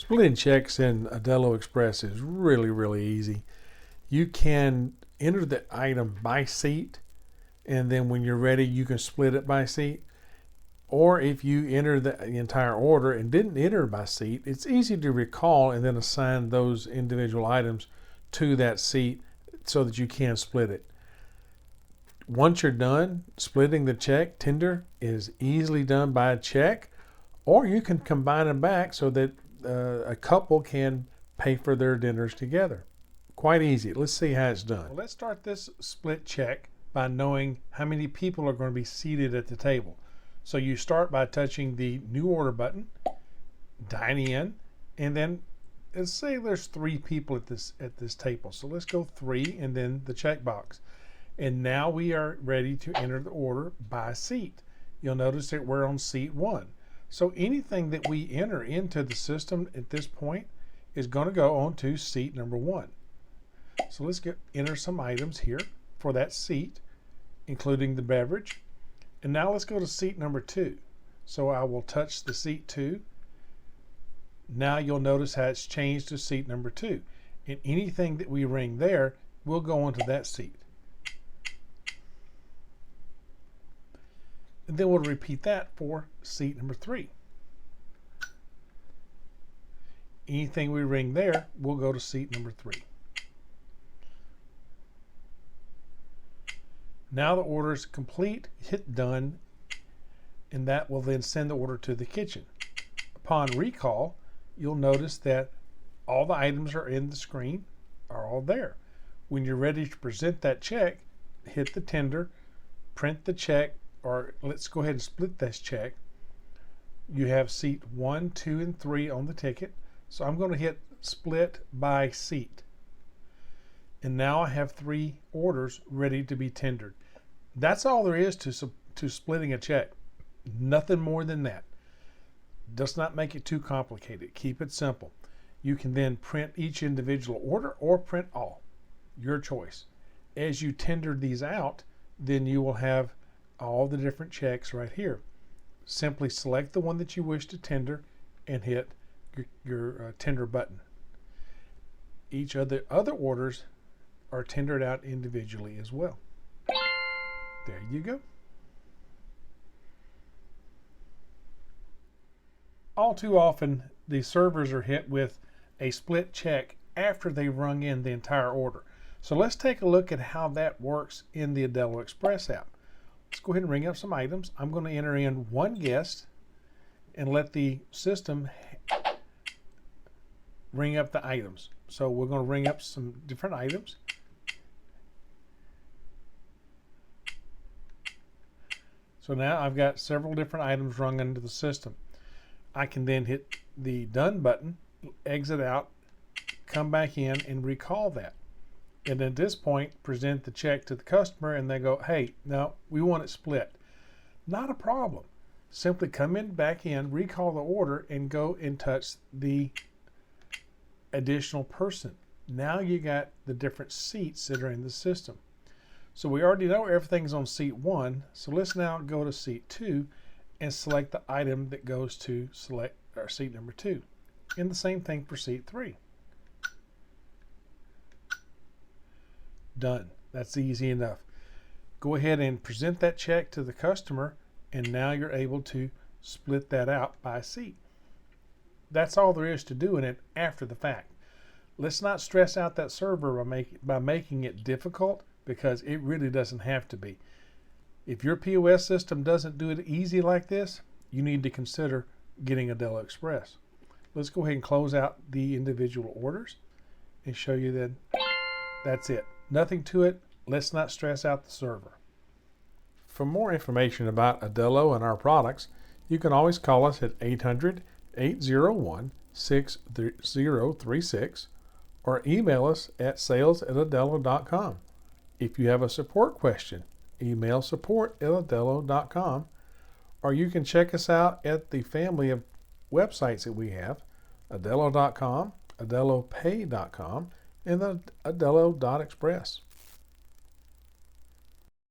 Splitting checks in Aldelo Express is really easy. You can enter the item by seat, and then when you're ready, you can split it by seat. Or if you enter the entire order and didn't enter by seat, it's easy to recall and then assign those individual items to that seat so that you can split it. Once you're done splitting the check, tender is easily done by a check, or you can combine them back so that a couple can pay for their dinners together. Quite easy. Let's see how it's done. Well, let's start this split check by knowing how many people are going to be seated at the table. So you start by touching the new order button, dine in, and then let's say there's 3 people at this table. So let's go 3 and then the check box. And now we are ready to enter the order by seat. You'll notice that we're on seat 1. So anything that we enter into the system at this point is going to go on to seat number 1. So let's enter some items here for that seat, including the beverage. And now let's go to seat number 2. So I will touch the seat 2. Now you'll notice how it's changed to seat number 2. And anything that we ring there will go onto that seat. And then we'll repeat that for seat number 3. Anything we ring there will go to seat number 3. Now the order is complete, hit done, and that will then send the order to the kitchen. Upon recall, you'll notice that all the items are in the screen, are all there. When you're ready to present that check, hit the tender, print the check, or let's go ahead and split this check. You have seat 1, 2, and 3 on the ticket. So I'm going to hit split by seat. And now I have 3 orders ready to be tendered. That's all there is to splitting a check. Nothing more than that. Does not make it too complicated. Keep it simple. You can then print each individual order or print all. Your choice. As you tender these out, then you will have all the different checks right here. Simply select the one that you wish to tender and hit your tender button. Each of the other orders are tendered out individually as well. There you go. All too often, the servers are hit with a split check after they've rung in the entire order. So let's take a look at how that works in the Aldelo Express app. Let's go ahead and ring up some items. I'm going to enter in 1 guest and let the system ring up the items. So we're going to ring up some different items. So now I've got several different items rung into the system. I can then hit the done button, exit out, come back in and recall that. And at this point, present the check to the customer and they go, hey, no, we want it split. Not a problem. Simply come back in, recall the order, and go and touch the additional person. Now you got the different seats that are in the system. So we already know everything's on seat 1. So let's now go to seat 2 and select the item that goes to seat number 2. And the same thing for seat 3. Done. That's easy enough. Go ahead and present that check to the customer, and now you're able to split that out by seat. That's all there is to doing it after the fact. Let's not stress out that server by making it difficult, because it really doesn't have to be. If your POS system doesn't do it easy like this, you need to consider getting Aldelo Express. Let's go ahead and close out the individual orders and show you that that's it. Nothing to it. Let's not stress out the server. For more information about Aldelo and our products, you can always call us at 800-801-6036 or email us at sales@aldelo.com. If you have a support question, email support@aldelo.com, or you can check us out at the family of websites that we have, aldelo.com, aldelopay.com, and the aldelo.express.